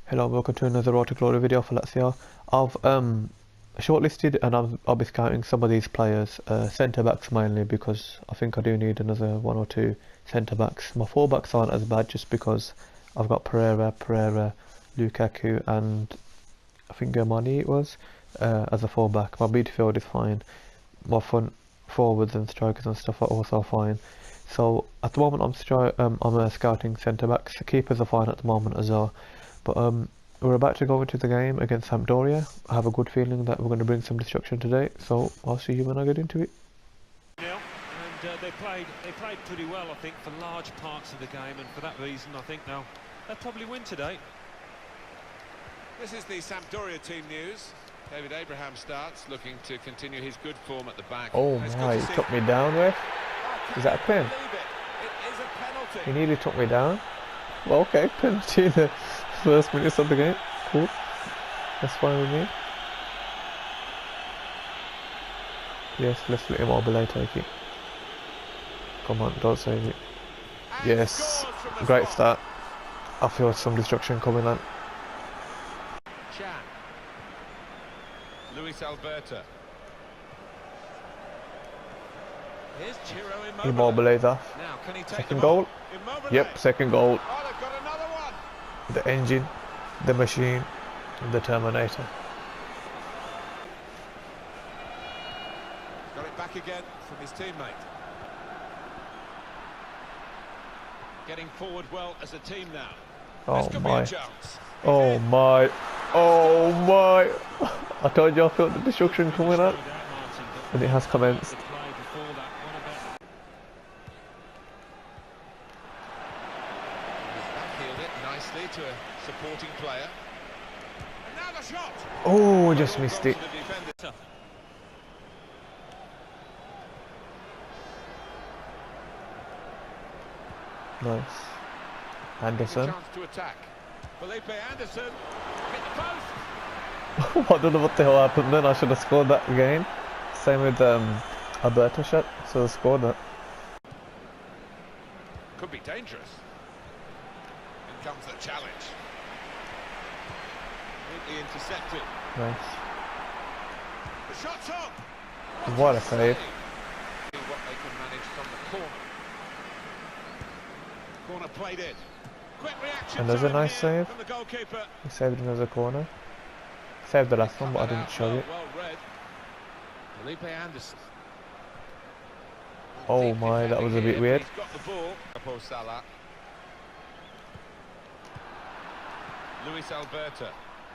Hello and welcome to another Road to Glory video for Lazio. I've shortlisted and I'll be scouting some of these players, centre backs mainly, because I think I do need another one or two centre backs. My full backs aren't as bad just because I've got Pereira, Lukaku and I think Germani it was as a full back. My midfield is fine. My front forwards and strikers and stuff are also fine. So at the moment I'm scouting centre backs. Keepers are fine at the moment as well. But we're about to go into the game against Sampdoria. I have a good feeling that we're going to bring some destruction today. So I'll see you when I get into it. And they played pretty well, I think, for large parts of the game, and for that reason, I think they'll probably win today. This is the Sampdoria team news. David Abraham starts, looking to continue his good form at the back. Oh my, he took me down, ref. Is that a pen? It is a penalty. He nearly took me down. Well, okay, penalty in the first minutes of the game. Cool. That's fine with me. Yes, let's let Immobile take it. Come on, don't save it. Yes, great start. I feel some destruction coming on. Luis Alberto. Here's Ciro Immobile's off. Now, can he take second goal. Immobile. Yep, second goal. Oh, they've got another one. The engine, the machine, the Terminator. Got it back again from his teammate. getting forward well as a team now. Oh my. Oh my. Oh my. I told you I felt the destruction coming up. And it has commenced. Nicely to a supporting player. And now the shot. Oh, just missed it. Nice. Anderson. Chance to attack. Felipe Anderson hit the post. I don't know what the hell happened then. I should have scored that again. Same with Alberto shot, so I scored that. Could be dangerous. In comes the challenge. Neatly intercepted. Nice. The shot's on. What a save. What they can manage from the corner. Corner played in. Quick reaction. And there's a nice save. From the goalkeeper. He saved another corner. Saved the last one, but I didn't show it. Well read. Felipe Anderson. Oh my, that was a bit weird. He's got the ball. Salah. Luis Alberto.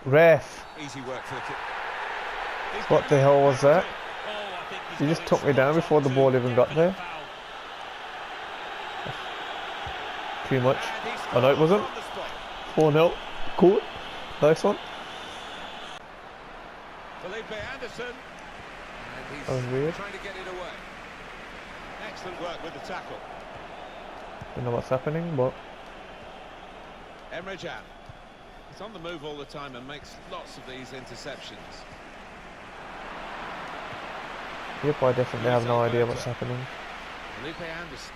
Ref. Easy work for the kick. What the hell was that? He just took me down before the ball even got there. Too much. Oh no, it wasn't. 4-0. Cool. Nice one. Felipe Anderson. And That was weird. trying to get it away. Excellent work with the tackle. Don't know what's happening, but Emre Can. He's on the move all the time and makes lots of these interceptions. yep, I definitely have no idea what's happening. Felipe Anderson.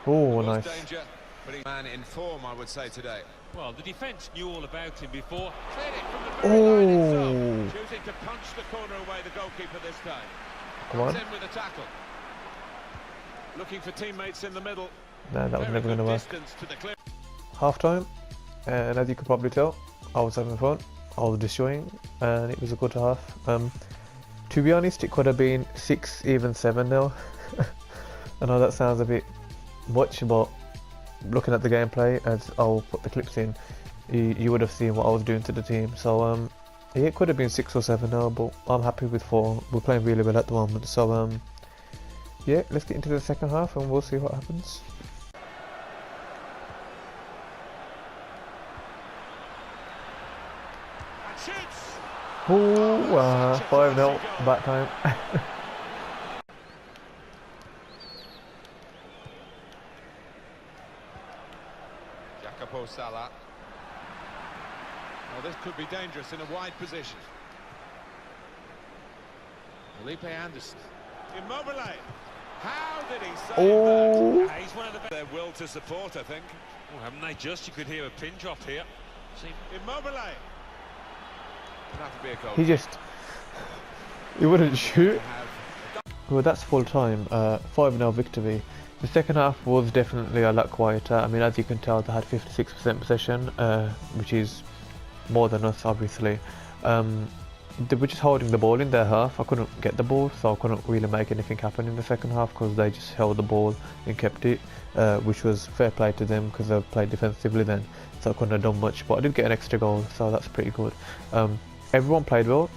Oh, nice. Danger, but he's a man in form, I would say, today. Well, the defence knew all about him before. Cleared it from the very line itself. Choosing to punch the corner away, the goalkeeper this time. Come on. Comes in with a tackle. Looking for teammates in the middle. No, that was never going to work. To Half time, and as you could probably tell, I was having fun. I was destroying, and it was a good half. To be honest, it could have been 6, even 7-0. I know that sounds a bit much, but looking at the gameplay, as I'll put the clips in, you would have seen what I was doing to the team. So yeah, it could have been 6 or 7-0, but I'm happy with 4. We're playing really well at the moment. So yeah, let's get into the second half and we'll see what happens. Ooh, 5-0 back time. Salah. Well, this could be dangerous in a wide position. Felipe Anderson. Immobile. How did he save Oh, that? He's one of their will to support, I think. Oh, haven't they just? You could hear a pin drop here. See, Immobile. That'll be a goal. he wouldn't shoot. Have Well, that's full time. 5-0 victory. The second half was definitely a lot quieter. I mean, as you can tell, they had 56% possession, which is more than us, obviously. They were just holding the ball in their half. I couldn't get the ball, so I couldn't really make anything happen in the second half because they just held the ball and kept it, which was fair play to them because they played defensively then, so I couldn't have done much. But I did get an extra goal, so that's pretty good. Everyone played well,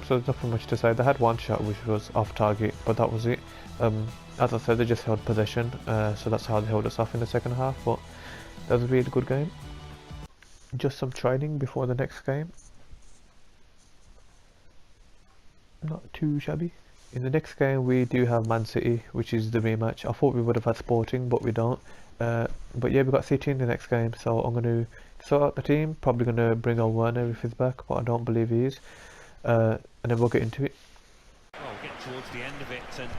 so there's nothing much to say. They had one shot which was off target, but that was it. As I said, they just held possession, so that's how they held us off in the second half. But that was a really good game. Just some training before the next game. Not too shabby. In the next game we do have Man City, which is the rematch. I thought we would have had Sporting, but we don't. But yeah, we've got City in the next game, so I'm going to sort out the team. Probably going to bring on Werner if he's back, but I don't believe he is. And then we'll get into it. oh, getting towards the end of it, and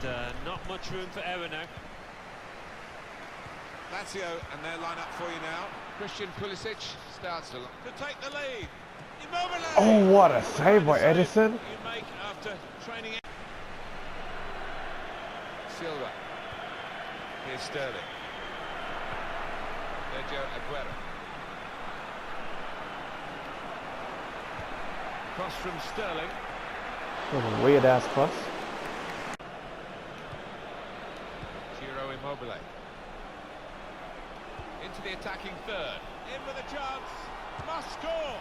not much room for error now. Lazio and their line-up for you now. Christian Pulisic starts to take the lead. Immobile. Oh, what a save by Edison! You make after training. Silva. Here's Sterling. Sergio Aguero. Cross from Sterling. What a weird ass cross. Ciro Immobile. Into the attacking third. In with a chance. Must score.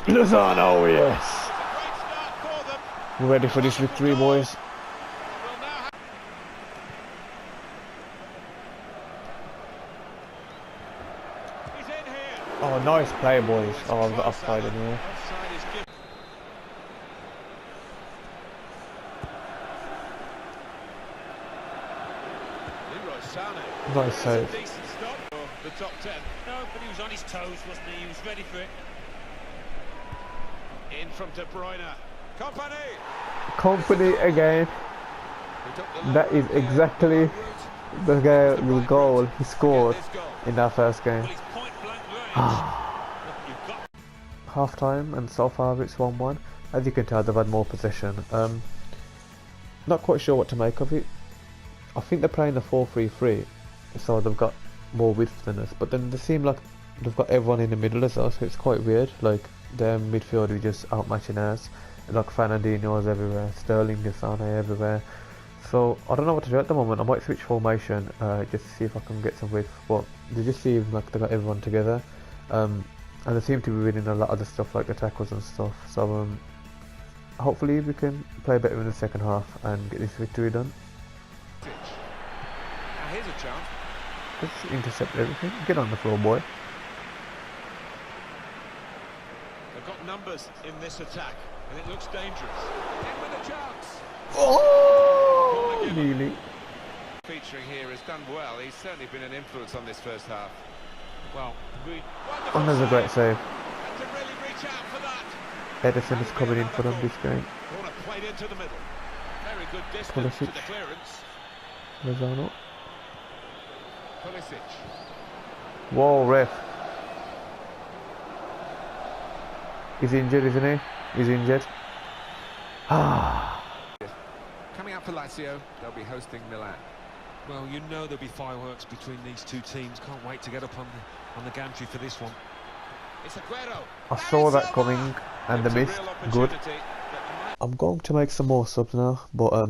Lozano, yes! It's a great start for them. We're ready for this victory, boys. Will now have... He's in here. Oh, nice play, boys. Oh, I've got offside in here. Offside is given. Leroy Sané. Nice save. Decent stop for the top 10. No, but he was on his toes, wasn't he? He was ready for it. In from De Bruyne. Company. Company again. He took the That is route. exactly the goal he scored This goal. in that first game. Well, he's point blank range. You've got Half time, and so far it's 1-1. As you can tell, they've had more possession. Not quite sure what to make of it. I think they're playing the 4-3-3, so they've got more width than us. But then they seem like they've got everyone in the middle as well, so it's quite weird. Like their midfield is just outmatching ours. Like Fernandinho's everywhere, Sterling, Sané everywhere. So I don't know what to do at the moment. I might switch formation just to see if I can get some width. But they just seem like they got everyone together, and they seem to be winning a lot of the stuff like the tackles and stuff. So hopefully we can play better in the second half and get this victory done. Now here's a chance. Let's intercept everything. Get on the floor, boy. They've got numbers in this attack, and it looks dangerous. In with a chance. Oh, nearly. Featuring here has done well. He's certainly been an influence on this first half. well, we Wonderful Oh, there's a great save. And to really reach out for that. Edison is coming in for them this game. Corner played into the middle. Very good distance Pulisic. to the clearance. Lozano. Pulisic. Whoa, ref. He's injured, isn't he? He's injured. Ah. Coming up for Lazio, they'll be hosting Milan. well, you know there'll be fireworks between these two teams. Can't wait to get up on the gantry for this one. It's Aguero. I saw that coming and the miss. Good. I'm going to make some more subs now, but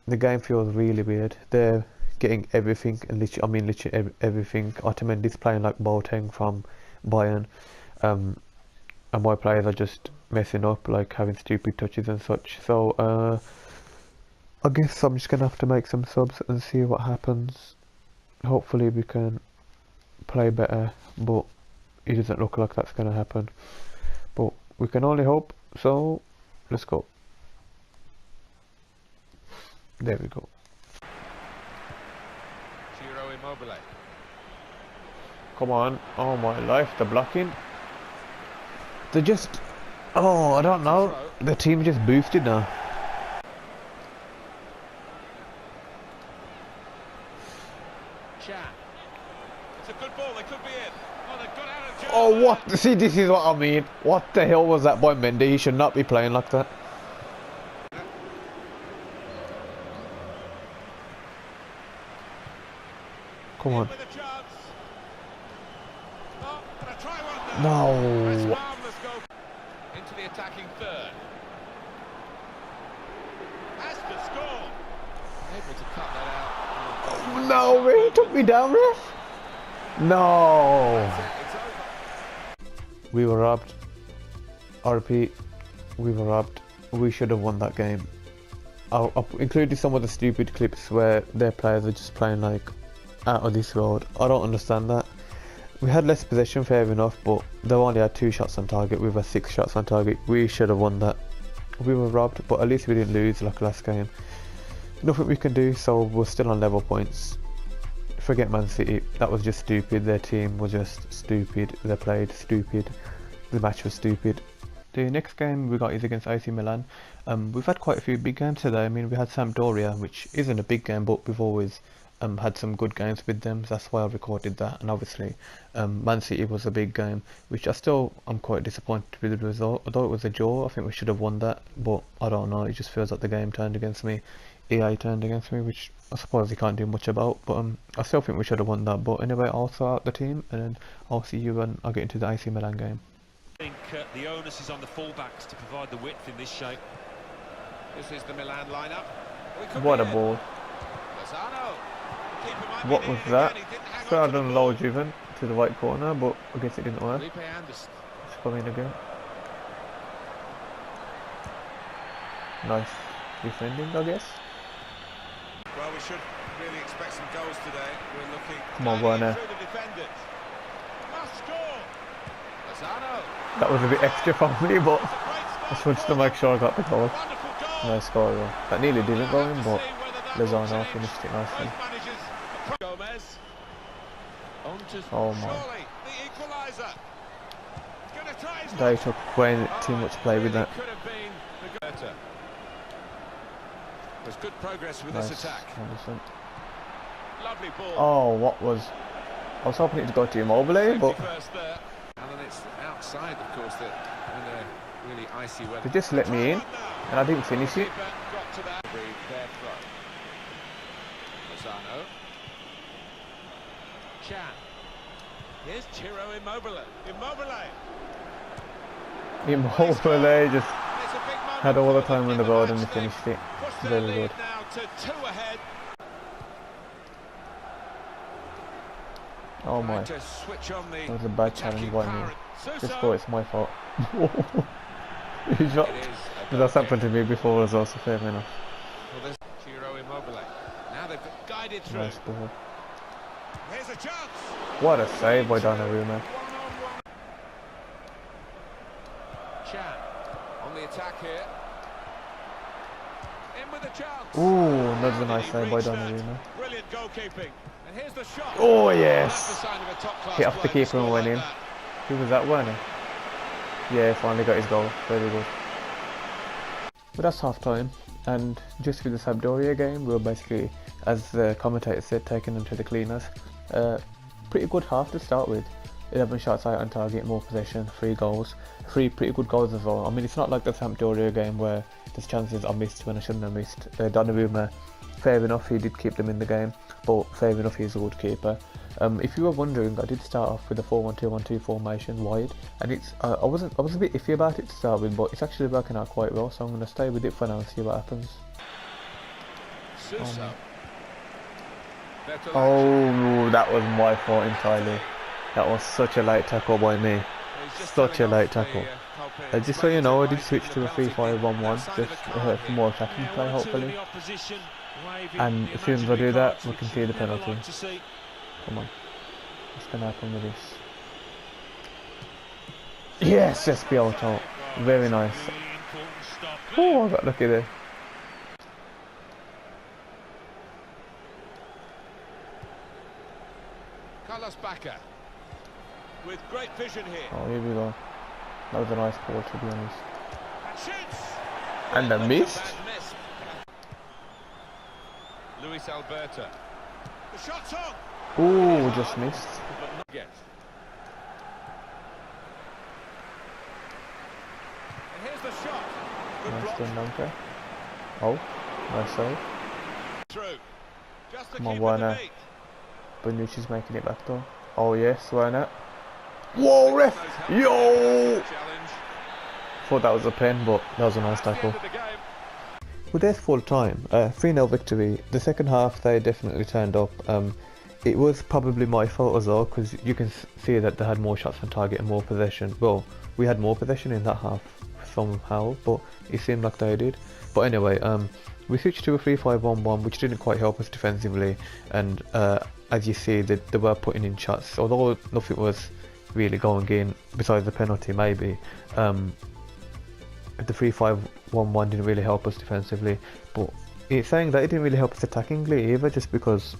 the game feels really weird. They're getting everything, and literally everything. Otamendi's playing like Boateng from Bayern, and my players are just messing up, like having stupid touches and such. So I guess I'm just gonna have to make some subs and see what happens. Hopefully we can play better, but it doesn't look like that's gonna happen. But we can only hope. So let's go. There we go. Ciro Immobile. Come on. Oh my life, the blocking. They're just... Oh, I don't know. The team just boosted now. ball, they could be in. Oh, they've got out of jail. Oh, what? See, this is what I mean. What the hell was that by Mendy? He should not be playing like that. Come on. With a chance. Oh, gonna try one No. That's marvellous goal. Into the attacking third. Has to score. Able to cut that out. No, man, he took me down, ref. No. It's over. We were robbed. I repeat, we were robbed. We should have won that game. I'll include some of the stupid clips where their players are just playing like out of this world. I don't understand that. We had less possession, fair enough, but they only had 2 shots on target. We had 6 shots on target. We should have won that. We were robbed, but at least we didn't lose like last game. Nothing we can do, so we're still on level points. Forget Man City, that was just stupid. Their team was just stupid. They played stupid. The match was stupid. The next game we got is against AC Milan. We've had quite a few big games today. I mean, we had Sampdoria, which isn't a big game, but we've always had some good games with them. So that's why I recorded that. And obviously, Man City was a big game, which I'm quite disappointed with the result. Although it was a draw, I think we should have won that. But I don't know. It just feels like the game turned against me. EA turned against me, which I suppose you can't do much about. But I still think we should have won that. But anyway, I'll sort out the team, and then I'll see you when I get into the AC Milan game. I think the onus is on the fullbacks to provide the width in this shape. This is the Milan lineup. What a ball. Lozano. The keeper might be What was needed that? again. He didn't hang So on I to the done ball. low driven to the right corner, but I guess it didn't work. Felipe Anderson. Let's come in again. Nice defending, I guess. Well, we should really expect some goals today. We're looking Come on, guiding Werner. through the defenders. Must score. Lozano. That was a bit extra for me, but I just wanted to make sure I got the goal. Wonderful goal. Nice goal, though. That nearly didn't go in, but See whether that will Lozano change. finished it nicely. Both managers. Gomez. On to Oh my. Surely the equaliser. Gonna try his They luck. took way too much play with Really that. could have been the better. There's good progress with Nice. this attack. Anderson. Lovely ball. Oh, what was... I was hoping it to go to Immobile, but First there. And then it's outside, of course, that in the really icy weather. they just let me in, and I didn't finish it. Keeper got to that. Their throw. Lozano. Chan. Here's Ciro Immobile. Immobile just It's a big moment had all the for time in the in world and match. he finished it. Pushed their Very lead good. now to 2 ahead. Oh my. To switch on the That was a bad attacking challenge by me. power. Just Suso. thought it's my fault. He dropped. It is a But that's goal happened to me before as well, so fair enough. Well, there's Ciro Immobile. Now they've got guided through. Nice ball. Here's a chance. What a save by Donnarumma. One-on-one. Chan on the attack here. In with a chance. Ooh, another How nice did he save by reach that? Donnarumma. Brilliant goalkeeping. And here's the shot. Oh That's the yes! sign of a top-class Hit off the player to keeper and score went like in. that. Who was that, Werner? Yeah, finally got his goal. Very good. But that's half time, and just with the Sampdoria game, we were basically, as the commentator said, taking them to the cleaners. Pretty good half to start with. 11 shots out on target, more possession, 3 goals. 3 pretty good goals as well. I mean, it's not like the Sampdoria game where there's chances I missed when I shouldn't have missed. Donnarumma, fair enough, he did keep them in the game, but fair enough, he's a good keeper. If you were wondering, I did start off with a 4-1-2-1-2 formation wide, and it's I was a bit iffy about it to start with, but it's actually working out quite well, so I'm going to stay with it for now and see what happens. Suso. Oh, that was my fault entirely. That was such a late tackle by me. Such a late tackle. Just so you know, I did switch to a 3-5-1-1, just for more attacking play, hopefully. And as soon as I do that, we can see the penalty. Come on. What's going to happen with this? Yes, Espiauto. Very nice. Oh, I got lucky there. Carlos Bacca. With great vision here. Oh, here we go. That was a nice ball, to be honest. And shoots. And a missed? Bad miss. Luis Alberto. The shot's on. Ooh, just missed. Yes. And here's the shot. Good Nice block. done, Dunker. Oh, nice save. Through. Just to Come on, keep Werner. the beat. Bonucci's making it back though. Oh yes, Werner. Whoa, ref! Yo! Challenge. Thought that was a pen, but that was a nice That's the tackle. end of the game. Well, there's full time. 3-0 victory. The second half, they definitely turned up. It was probably my fault as well, because you can see that they had more shots on target and more possession. Well, we had more possession in that half somehow, but it seemed like they did. But anyway, we switched to a 3-5-1-1, which didn't quite help us defensively. And as you see, they were putting in shots, although nothing was really going in besides the penalty, maybe. The 3-5-1-1 didn't really help us defensively, but it's saying that it didn't really help us attackingly either, just because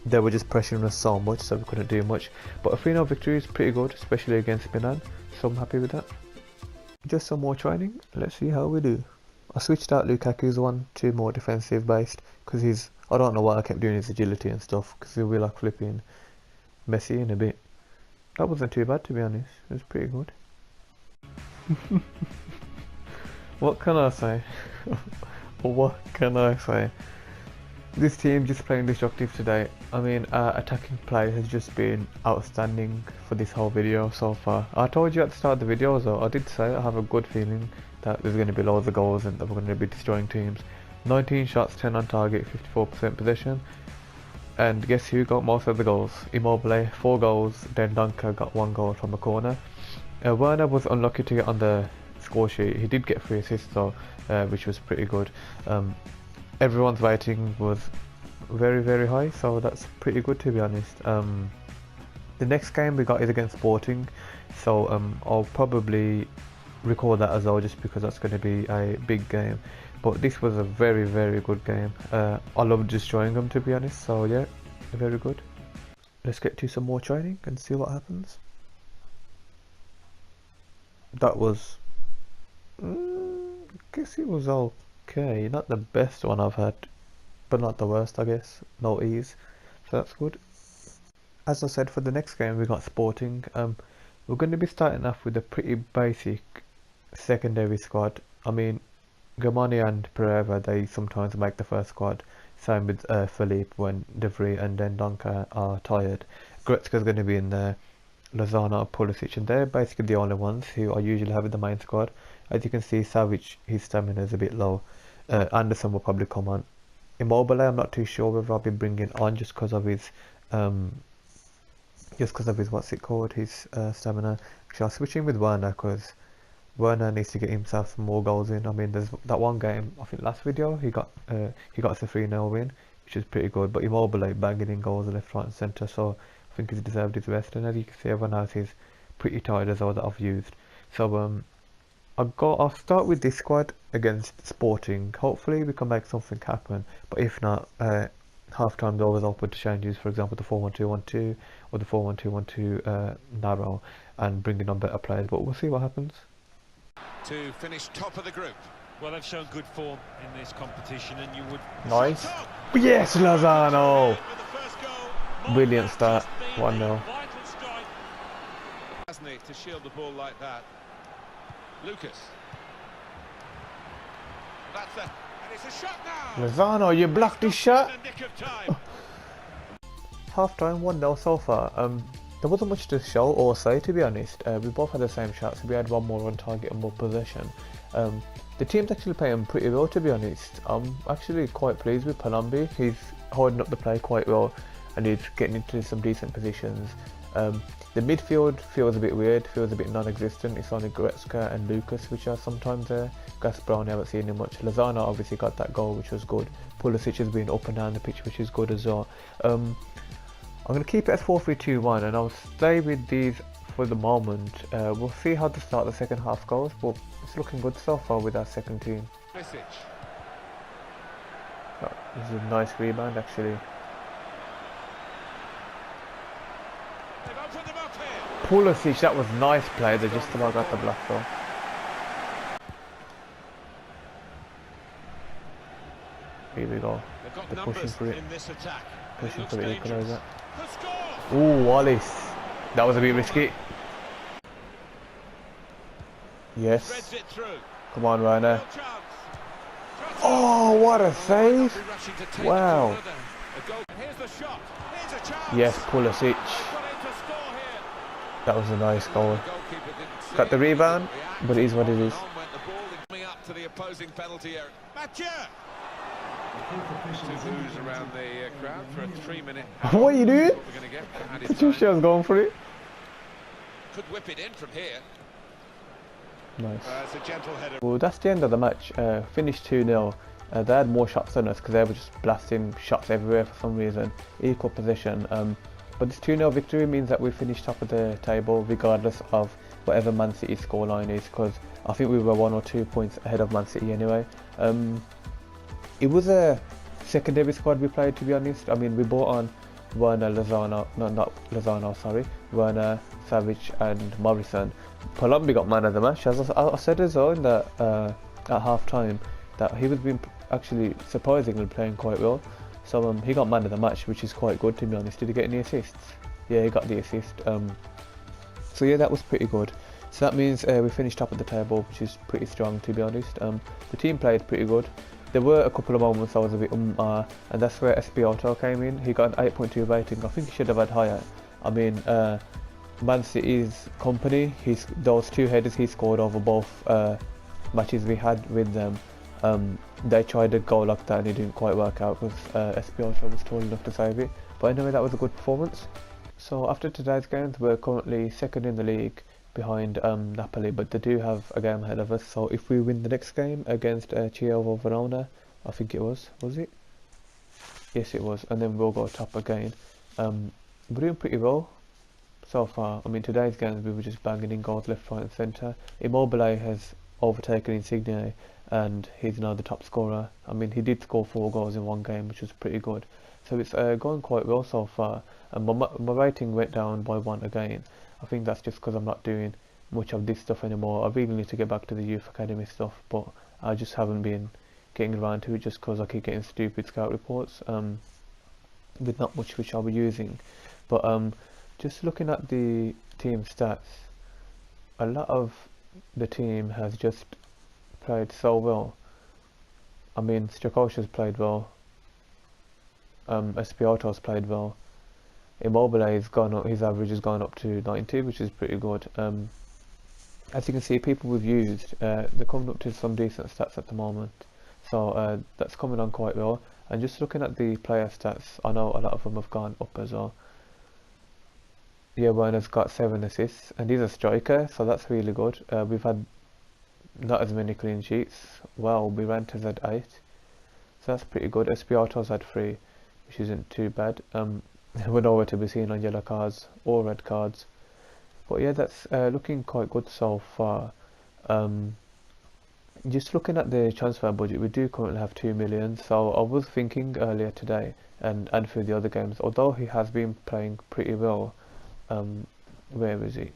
they were just pressuring us so much, so we couldn't do much. But a 3-0 victory is pretty good, especially against Milan, so I'm happy with that. Just some more training, let's see how we do. I switched out Lukaku's one to more defensive based, because I don't know why I kept doing his agility and stuff, because he'll be like flipping messy in a bit. That wasn't too bad, to be honest, it was pretty good. What can I say? What can I say? This team just playing destructive today. I mean, attacking play has just been outstanding for this whole video so far. I told you at the start of the video though, I did say I have a good feeling that there's going to be loads of goals and that we're going to be destroying teams. 19 shots, 10 on target, 54% possession. And guess who got most of the goals? Immobile, 4 goals, then Dunker got 1 goal from a corner. Werner was unlucky to get on the score sheet. He did get 3 assists though, which was pretty good. Everyone's rating was very high, so that's pretty good, to be honest. The next game we got is against Sporting, so I'll probably record that as well, just because that's going to be a big game. But this was a very good game. I loved destroying them, to be honest, so yeah, very good. Let's get to some more training and see what happens. That was I guess it was okay, not the best one I've had, but not the worst, I guess. No ease, so that's good. As I said, for the next game we got Sporting. We're going to be starting off with a pretty basic secondary squad. I mean, Gamani and Pereira, they sometimes make the first squad. Same with Philippe when De Vrij and then Donker are tired. Goretzka's going to be in there. Lozano, Pulisic, and they're basically the only ones who I usually have in the main squad. As you can see, Savic, his stamina is a bit low. Anderson will probably come on. Immobile, I'm not too sure whether I'll be bringing on just because of his what's it called, his stamina. Actually, I'll switch in with Werner because Werner needs to get himself some more goals in. I mean, there's that one game, I think last video, he got us a 3-0 win, which is pretty good. But Immobile bagging in goals left, right, and centre, so I think he's deserved his rest. And as you can see, everyone else is pretty tired as well that I've used. So I'll start with this squad against Sporting. Hopefully we can make something happen. But if not, half time's always open to changes. For example, the 4-1-2-1-2 or the 4-1-2-1-2 narrow, and bringing on better players. But we'll see what happens. To finish top of the group. Well, they've shown good form in this competition, and you would... Nice. Yes, Lozano! Brilliant start. 1-0. Hasn't it, to shield the ball like that? Lucas. That's and it's a shot now. Lozano, you blocked his shot. In the nick of time. Half time, 1-0 so far. There wasn't much to show or say, to be honest. We both had the same shots. We had one more on target and more possession. The team's actually playing pretty well, to be honest. I'm actually quite pleased with Palombi. He's holding up the play quite well, and he's getting into some decent positions. The midfield feels a bit weird, feels a bit non-existent. It's only Goretzka and Lucas which are sometimes there. Gas Brown, I haven't seen him much. Lozano obviously got that goal, which was good. Pulisic has been up and down the pitch, which is good as well. I'm going to keep it as 4-3-2-1, and I'll stay with these for the moment. We'll see how the start of the second half goes, but it's looking good so far with our second team. This is a nice rebound, actually. Pulisic, that was nice play. They just about got the block though. Here we go. got They're pushing numbers for it. in this attack. Pushing for the equaliser. The score! Ooh, Wallace. That was a bit risky. Yes. Threads it through. Come on, Werner. Real chance. Oh, what a Might save. not be rushing to take Wow. it to another. A goal. Here's the shot. Here's a chance. Yes, Pulisic. They've got in to score here. That was a nice goal. The goalkeeper didn't see Got the it, rebound, react. but it is what it is. On went the ball coming up to the opposing penalty area. Mathieu! Two boos around the crowd for a 3-minute. What are you doing? What we're going to get for added time. Tuchel's going for it. Could whip it in from here. Nice. It's a gentle header. Well, that's the end of the match. Finished 2-0. They had more shots than us because they were just blasting shots everywhere for some reason. Equal position. But this 2-0 victory means that we finished top of the table regardless of whatever Man City's scoreline is, because I think we were 1 or 2 points ahead of Man City anyway. It was a secondary squad we played, to be honest. I mean, we brought on Werner, Lozano, no, not Lozano, sorry, Werner, Savage and Morrison. Palombi got man of the match. As I said as well in the, at half time, that he was being actually surprisingly playing quite well. So he got man of the match, which is quite good, to be honest. Did he get any assists? Yeah, he got the assist. So yeah, that was pretty good. So that means we finished top of the table, which is pretty strong, to be honest. The team played pretty good. There were a couple of moments I was a bit and that's where Espiotto came in. He got an 8.2 rating. I think he should have had higher. I mean, Man City's company, those 2 headers he scored over both matches we had with them. They tried a goal like that and it didn't quite work out because Espiotto was tall enough to save it. But anyway, that was a good performance. So after today's games, we're currently second in the league behind Napoli, but they do have a game ahead of us. So if we win the next game against Chievo Verona, I think it was it? Yes, it was, and then we'll go top again. We're doing pretty well so far. I mean, today's games we were just banging in goals left, right and centre. Immobile has overtaken Insigne and he's now the top scorer. I mean, he did score 4 goals in one game, which was pretty good. So it's going quite well so far. And my rating went down by 1 again. I think that's just because I'm not doing much of this stuff anymore. I really need to get back to the youth academy stuff, but I just haven't been getting around to it just because I keep getting stupid scout reports with not much which I'll be using. But just looking at the team stats, a lot of the team has just played so well. I mean, Strakosha's played well, Espiotto's played well, Immobile has gone up, his average has gone up to 90, which is pretty good. As you can see, people we've used, they're coming up to some decent stats at the moment. So that's coming on quite well. And just looking at the player stats, I know a lot of them have gone up as well. Yeah, Werner's got 7 assists, and he's a striker, so that's really good. We've had not as many clean sheets. Well, Miranta's had 8, so that's pretty good. Espiotto's had 3, which isn't too bad. We're nowhere to be seen on yellow cards or red cards. But yeah, that's looking quite good so far. Just looking at the transfer budget, we do currently have 2 million. So I was thinking earlier today and through the other games, although he has been playing pretty well, where is he?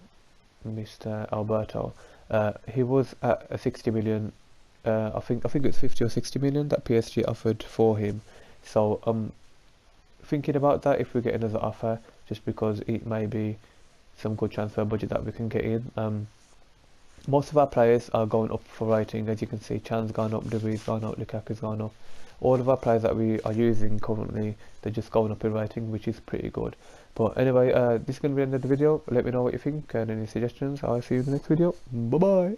Mr. Alberto. He was at a 60 million. I think it's 50 or 60 million that PSG offered for him. So thinking about that if we get another offer, just because it may be some good transfer budget that we can get in. Most of our players are going up for rating, as you can see. Chan's gone up, Debu's gone up, Lukaku's gone up. All of our players that we are using currently, they're just going up in rating, which is pretty good. But anyway, this is going to be the end of the video. Let me know what you think and any suggestions. I'll see you in the next video. Bye bye.